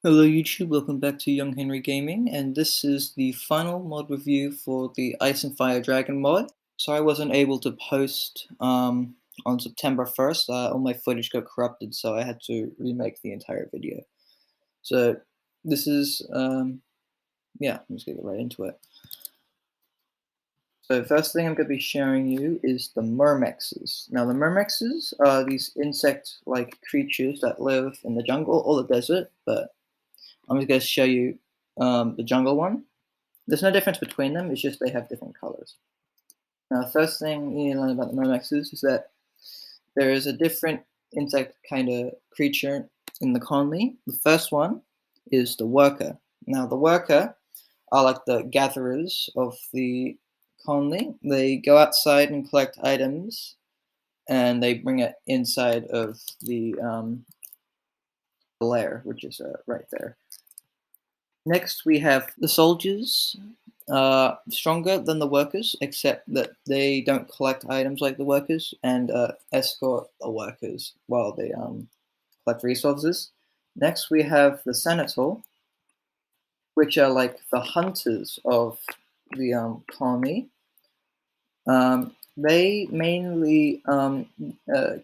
Hello YouTube, welcome back to Young Henry Gaming, and this is the final mod review for the Ice and Fire Dragon mod. So I wasn't able to post on September 1st, all my footage got corrupted, so I had to remake the entire video. So this is, yeah, I'm just gonna get right into it. So first thing I'm going to be showing you is the Mermaxes. Now the Mermaxes are these insect-like creatures that live in the jungle or the desert, but I'm just going to show you the jungle one. There's no difference between them, it's just they have different colors. Now, the first thing you need to learn about the Mermaxes is that there is a different insect kind of creature in the colony. The first one is the worker. Now, the worker are like the gatherers of the colony. They go outside and collect items, and they bring it inside of the lair, which is right there. Next, we have the soldiers, stronger than the workers, except that they don't collect items like the workers and escort the workers while they collect resources. Next, we have the senator, which are like the hunters of the colony. They mainly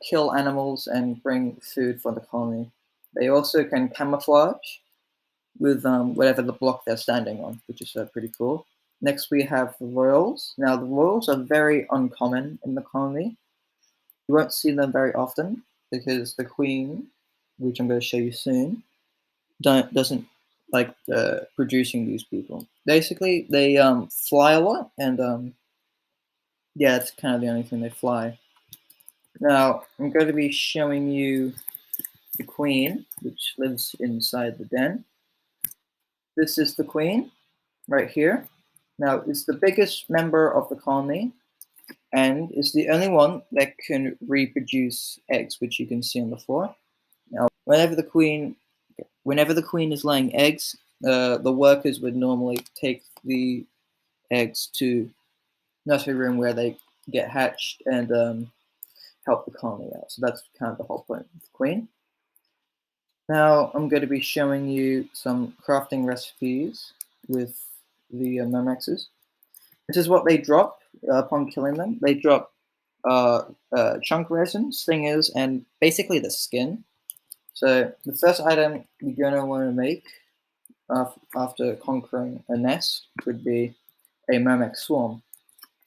kill animals and bring food for the colony. They also can camouflage with whatever the block they're standing on, which is pretty cool. Next, we have the royals. Now, the royals are very uncommon in the colony. You won't see them very often because the queen, which I'm going to show you soon, doesn't like producing these people. Basically, they fly a lot, and yeah, that's kind of the only thing they fly. Now, I'm going to be showing you the queen, which lives inside the den. This is the queen right here. Now, it's the biggest member of the colony and is the only one that can reproduce eggs, which you can see on the floor. Now, whenever the queen is laying eggs, the workers would normally take the eggs to nursery room where they get hatched and help the colony out. So that's kind of the whole point of the queen. Now I'm going to be showing you some crafting recipes with the Mermaxes. This is what they drop upon killing them. They drop chunk resin, stingers, and basically the skin. So the first item you're going to want to make after conquering a nest would be a Mermax Swarm.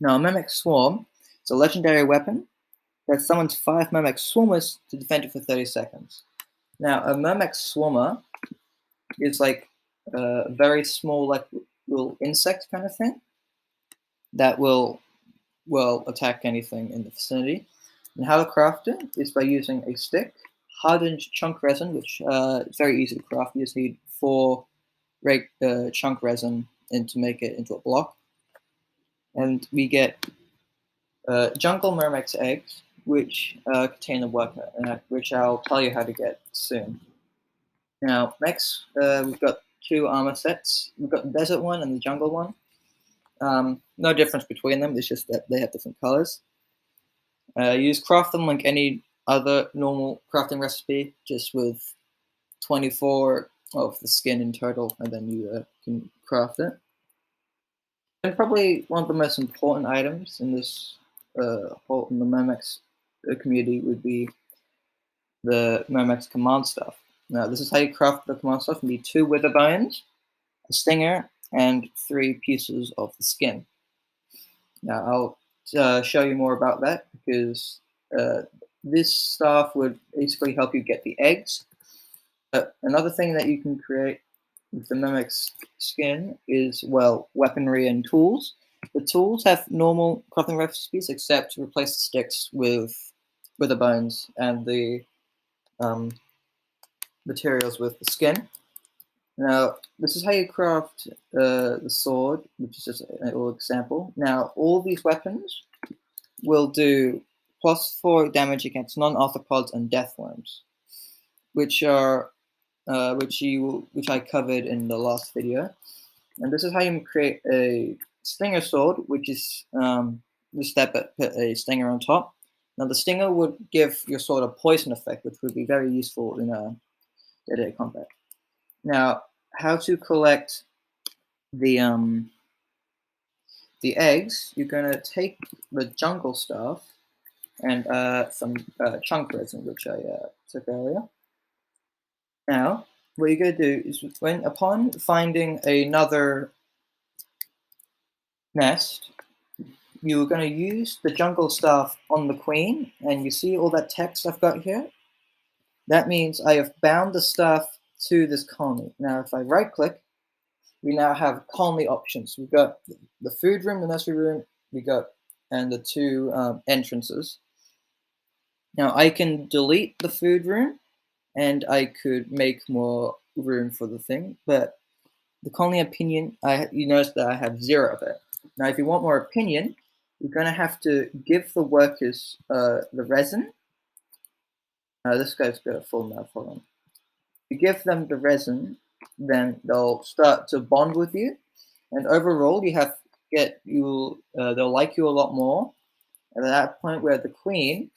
Now a Mermax Swarm is a legendary weapon that summons 5 Mermax Swarmers to defend it for 30 seconds. Now, a Mermax Swarmer is like a very small, like little insect kind of thing that will attack anything in the vicinity. And how to craft it is by using a stick, hardened chunk resin, which is very easy to craft. You just need 4 chunk resin to make it into a block. And we get jungle Mermax eggs, which contain a worker, which I'll tell you how to get soon. Now, next, we've got 2 armor sets. We've got the desert one and the jungle one. No difference between them, it's just that they have different colors. You just craft them like any other normal crafting recipe, just with 24 of the skin in total, and then you can craft it. And probably one of the most important items in this in the Mermax community would be the Mermax command staff. Now, this is how you craft the command staff. You need 2 wither bones, a stinger, and 3 pieces of the skin. Now, I'll show you more about that because this staff would basically help you get the eggs. Another thing that you can create with the Mermax skin is, well, weaponry and tools. The tools have normal crafting recipes except to replace the sticks with wither bones and the materials with the skin. Now, this is how you craft the sword, which is just a little example. Now, all these weapons will do +4 damage against non-arthropods and deathworms, which are which I covered in the last video. And this is how you create a stinger sword, which is just put a stinger on top. Now, the stinger would give your sword a poison effect, which would be very useful in day-to-day combat. Now, how to collect the eggs? You're gonna take the jungle stuff and some chunk resin, which I took earlier. Now, what you're gonna do is, upon finding another nest, you're gonna use the jungle stuff on the queen, and you see all that text I've got here? That means I have bound the stuff to this colony. Now, if I right-click, we now have colony options. We've got the food room, the nursery room, and the two entrances. Now, I can delete the food room, and I could make more room for the thing, but the colony opinion, you notice that I have 0 of it. Now, if you want more opinion, you're going to have to give the workers the resin. This guy's got a full mouth, hold on. If you give them the resin, then they'll start to bond with you, and overall, they'll like you a lot more. And at that point, where the queen,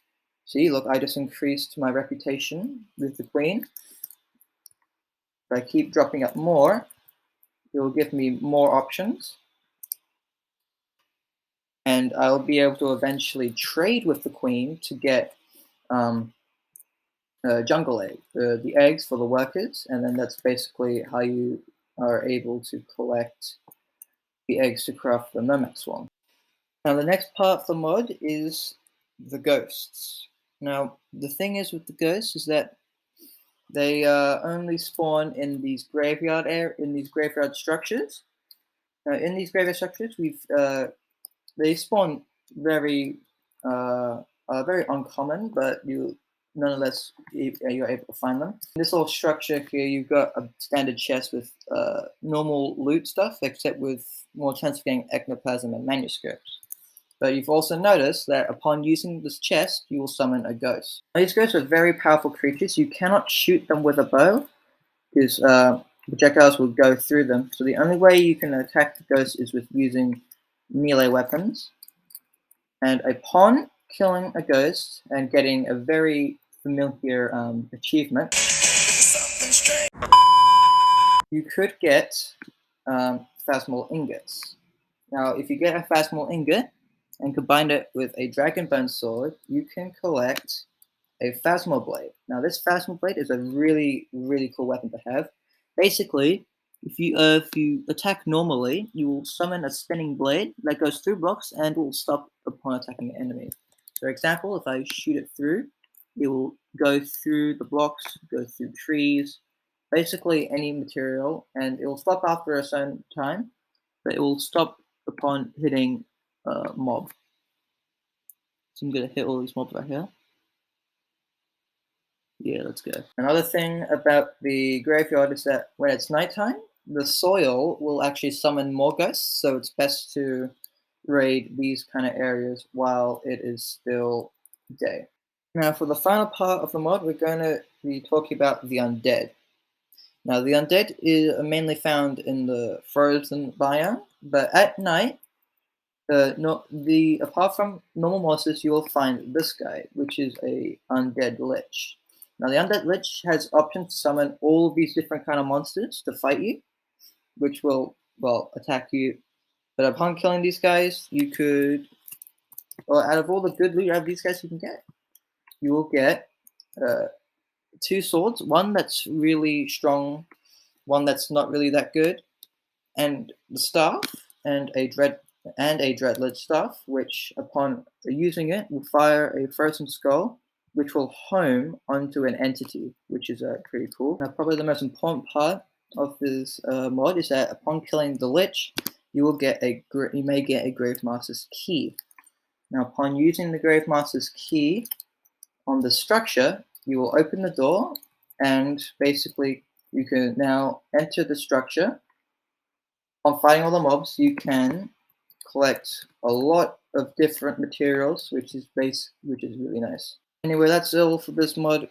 see, look, I just increased my reputation with the queen. If I keep dropping up more, it will give me more options, and I'll be able to eventually trade with the queen to get jungle egg, the eggs for the workers, and then that's basically how you are able to collect the eggs to craft the Mermax swarm. Now the next part of the mod is the ghosts. Now the thing is with the ghosts is that they only spawn in these graveyard structures. In these graveyard structures, they spawn very uncommon, but nonetheless you're able to find them. In this little structure here, you've got a standard chest with normal loot stuff, except with more chance of getting ectoplasm and manuscripts. But you've also noticed that upon using this chest, you will summon a ghost. Now, these ghosts are very powerful creatures. You cannot shoot them with a bow, because projectiles will go through them. So the only way you can attack the ghost is with using melee weapons. And upon killing a ghost and getting a very familiar achievement, you could get Phasmal ingots. Now, if you get a Phasmal ingot and combine it with a Dragonbone sword, you can collect a Phasmal blade. Now, this Phasmal blade is a really, really cool weapon to have. Basically, if you attack normally, you will summon a spinning blade that goes through blocks and will stop upon attacking an enemy. For example, if I shoot it through, it will go through the blocks, go through trees, basically any material, and it will stop after a certain time, but it will stop upon hitting a mob. So I'm going to hit all these mobs right here. Yeah, let's go. Another thing about the graveyard is that when it's nighttime, the soil will actually summon more ghosts, so it's best to raid these kind of areas while it is still day. Now, for the final part of the mod, we're going to be talking about the undead. Now, the undead are mainly found in the frozen biome, but at night, apart from normal monsters, you will find this guy, which is a undead lich. Now, the undead lich has options to summon all of these different kind of monsters to fight you, which will, attack you. But upon killing these guys, you could, out of all the good loot out of these guys you can get, you will get 2 swords, one that's really strong, one that's not really that good, and the staff, and a dreadlet staff, which upon using it will fire a frozen skull, which will home onto an entity, which is pretty cool. Now, probably the most important part of this mod is that upon killing the lich, you may get a Gravemaster's key. Now, upon using the Gravemaster's key on the structure, you will open the door, and basically you can now enter the structure. On fighting all the mobs, you can collect a lot of different materials, which is really nice. Anyway, that's all for this mod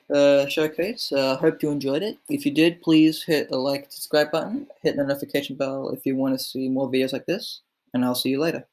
showcase. Hope you enjoyed it. If you did, please hit the like, subscribe button, hit the notification bell if you want to see more videos like this, and I'll see you later.